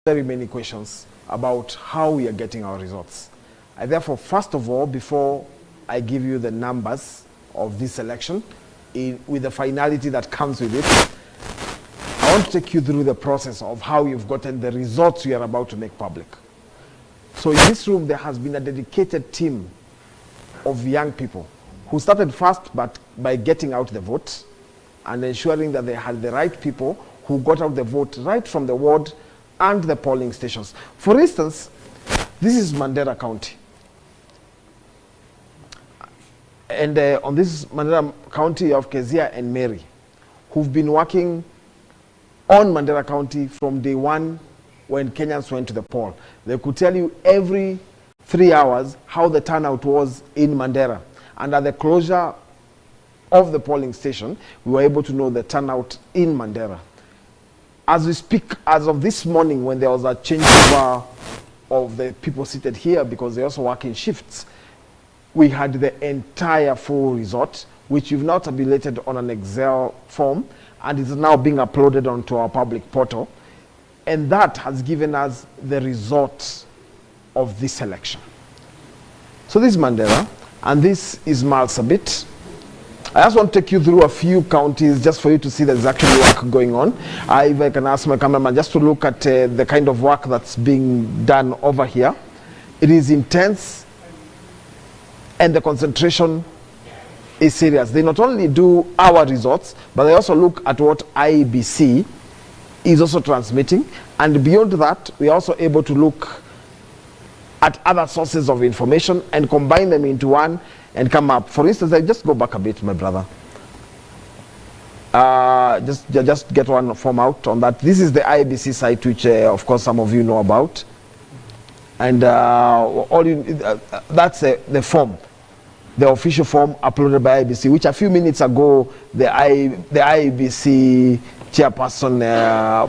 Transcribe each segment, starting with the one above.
very many questions about how we are getting our results. I therefore, first of all, before I give you the numbers of this election, with the finality that comes with it, I want to take you through the process of how you've gotten the results we are about to make public. So in this room, there has been a dedicated team of young people who started first by getting out the vote and ensuring that they had the right people who got out the vote right from the ward and the polling stations. For instance, this is Mandera County. And on this Mandera County of Kezia and Mary, who've been working on Mandera County from day one when Kenyans went to the poll. They could tell you every 3 hours how the turnout was in Mandera. And at the closure of the polling station, we were able to know the turnout in Mandera. As we speak, as of this morning, when there was a changeover of the people seated here because they also work in shifts, we had the entire full result, which we've now tabulated on an Excel form, and is now being uploaded onto our public portal. And that has given us the result of this election. So this is Mandera, and this is Marsabit. I just want to take you through a few counties just for you to see there's actually work going on. If I can ask my cameraman just to look at the kind of work that's being done over here. It is intense, and the concentration is serious. They not only do our results, but they also look at what IEBC is also transmitting. And beyond that, we are also able to look at other sources of information and combine them into one and come up. For instance, I just go back a bit, my brother. Just get one form out on that. This is the IEBC site, which of course some of you know about. And that's the form. The official form uploaded by IEBC, which a few minutes ago the IEBC chairperson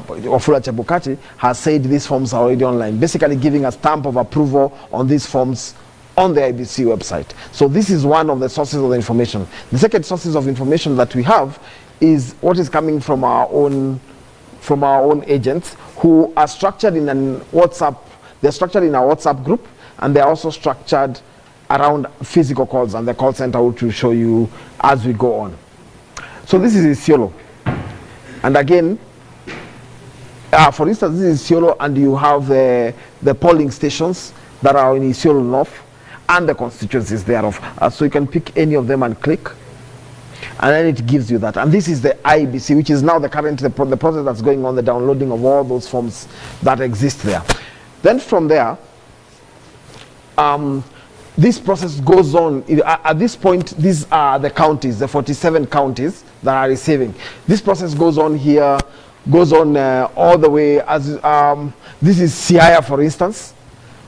Wafula Chebukati has said these forms are already online, basically giving a stamp of approval on these forms on the IEBC website. So this is one of the sources of the information. The second sources of information that we have is what is coming from our own agents, who are structured in a WhatsApp. They're structured in a WhatsApp group, and they're also structured around physical calls and the call center, which will show you as we go on. So this is Isiolo. And again, for instance, this is Isiolo, and you have the polling stations that are in Isiolo North and the constituencies thereof. So you can pick any of them and click, and then it gives you that. And this is the IEBC, which is now the process that's going on, the downloading of all those forms that exist there. Then from there, this process goes on. At this point, these are the counties, the 47 counties that are receiving. This process goes on here, goes on all the way as this is Siaya, for instance,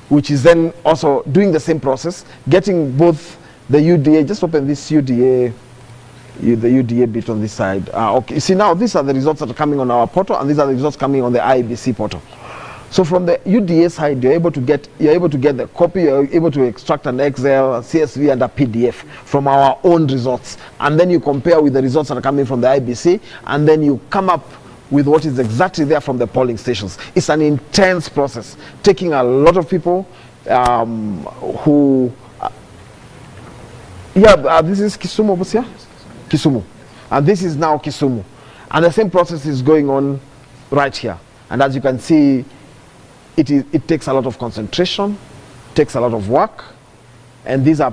which is then also doing the same process, getting both the UDA. Just open this UDA, the UDA bit on this side. Okay, you see now these are the results that are coming on our portal, and these are the results coming on the IEBC portal. So from the UDA side, you're able to get the copy, you're able to extract an Excel, a CSV, and a PDF from our own results. And then you compare with the results that are coming from the IEBC, and then you come up with what is exactly there from the polling stations. It's an intense process, taking a lot of people this is Kisumu, Busia? Kisumu. And this is now Kisumu. And the same process is going on right here. And as you can see, it takes a lot of concentration, takes a lot of work, and these are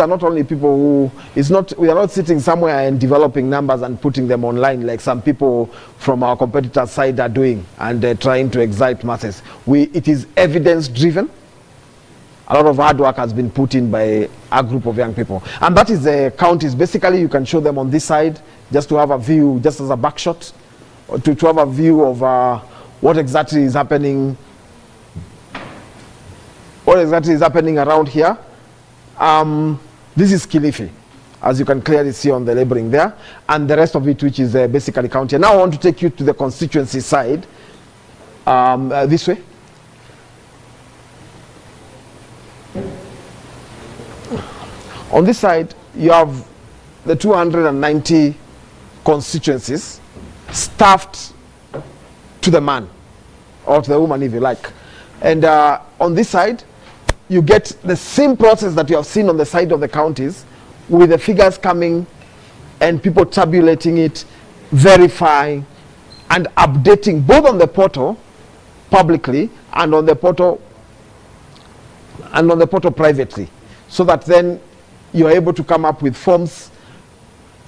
not only people who we are not sitting somewhere and developing numbers and putting them online like some people from our competitors' side are doing and trying to excite masses. It is evidence driven. A lot of hard work has been put in by a group of young people, and that is the counties. Basically, you can show them on this side just to have a view, just as a backshot, or to have a view of what exactly is happening. What exactly is happening around here? This is Kilifi, as you can clearly see on the labeling there, and the rest of it, which is basically county. Now I want to take you to the constituency side, this way. On this side, you have the 290 constituencies staffed to the man. or to the woman if you like. And on this side, you get the same process that you have seen on the side of the counties, with the figures coming and people tabulating it, verifying and updating both on the portal publicly and on the portal privately, so that then you are able to come up with forms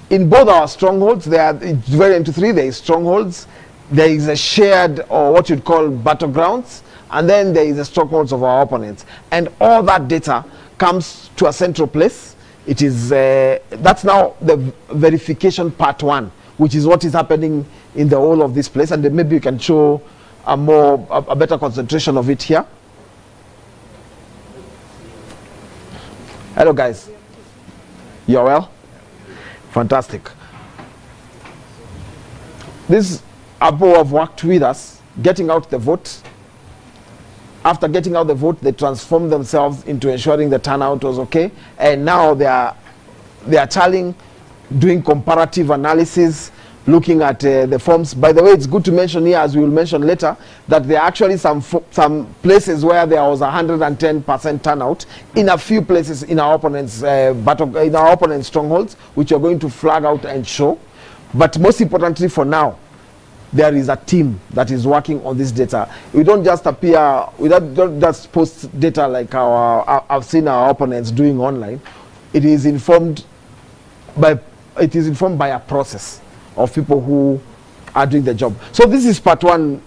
in both our strongholds. They are divided into three. There is strongholds, there is a shared, or what you'd call battlegrounds, and then there is the strongholds of our opponents. And all that data comes to a central place. It is that's now the verification part one, which is what is happening in the whole of this place. And then maybe you can show a better concentration of it here. Hello guys, you're well? Fantastic. These people have worked with us getting out the vote. After getting out the vote, they transformed themselves into ensuring the turnout was okay, and now they are tallying, doing comparative analysis, looking at the forms. By the way, it's good to mention here, as we will mention later, that there are actually some places where there was 110% turnout in a few places in our opponents' in our opponents' strongholds, which are going to flag out and show. But most importantly, for now, there is a team that is working on this data. We don't just appear, we don't just post data like I've seen our opponents doing online. It is informed by a process of people who are doing the job. So this is part one,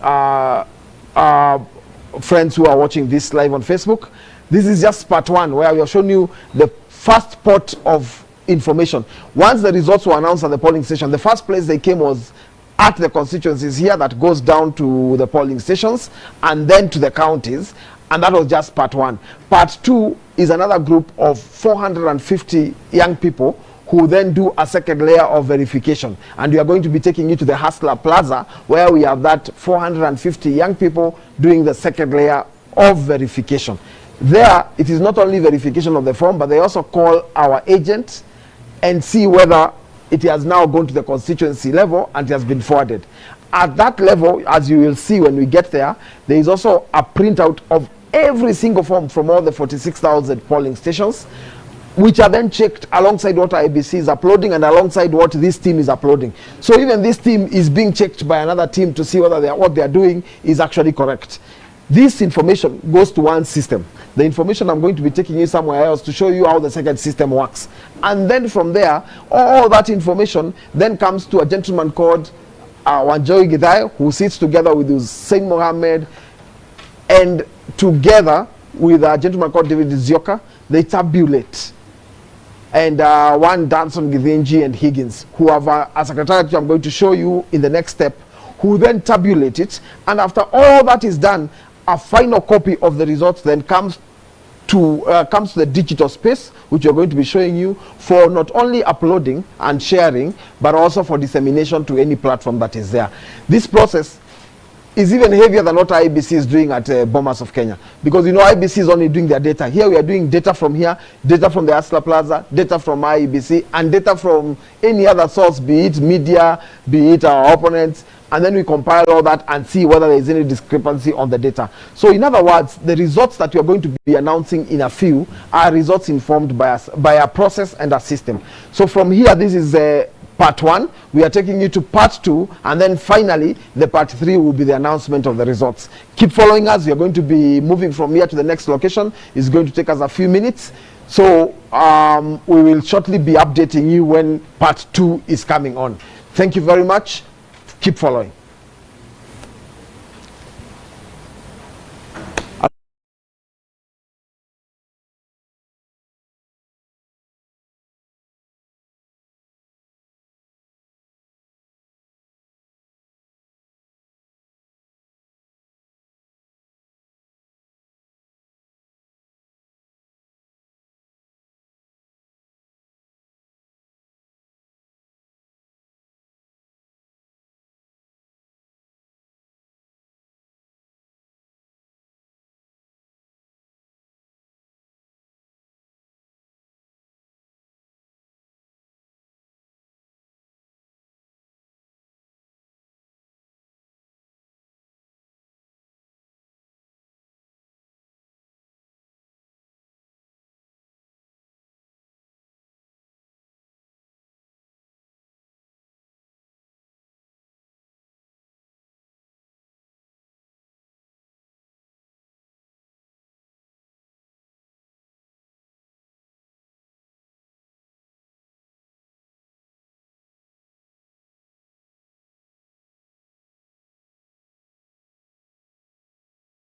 friends who are watching this live on Facebook. This is just part one, where we have shown you the first pot of information. Once the results were announced at the polling station, the first place they came was at the constituencies here, that goes down to the polling stations and then to the counties, and that was just part one. Part two is another group of 450 young people who then do a second layer of verification, and we are going to be taking you to the Hustler Plaza, where we have that 450 young people doing the second layer of verification. There, it is not only verification of the form, but they also call our agent and see whether it has now gone to the constituency level and it has been forwarded. At that level, as you will see when we get there, there is also a printout of every single form from all the 46,000 polling stations, which are then checked alongside what IBC is uploading and alongside what this team is uploading. So even this team is being checked by another team to see whether what they are doing is actually correct. This information goes to one system. The information I'm going to be taking you somewhere else to show you how the second system works. And then from there, all that information then comes to a gentleman called Wanjoy Githai, who sits together with Hussein Mohammed, and together with a gentleman called David Zioka, they tabulate. And one Danson Githinji and Higgins, who have a secretariat which I'm going to show you in the next step, who then tabulate it. And after all that is done, a final copy of the results then comes to the digital space, which we're going to be showing you, for not only uploading and sharing, but also for dissemination to any platform that is there. This process is even heavier than what IBC is doing at Bomas of Kenya, because you know IBC is only doing their data. Here we are doing data from here, data from the Hustler Plaza, data from IBC, and data from any other source, be it media, be it our opponents, and then we compile all that and see whether there is any discrepancy on the data. So in other words, the results that we are going to be announcing in a few are results informed by a process and a system. So from here, this is part one. We are taking you to part two, and then finally the part three will be the announcement of the results. Keep following us. We are going to be moving from here to the next location. It's going to take us a few minutes, so we will shortly be updating you when part two is coming on. Thank you very much. Keep following.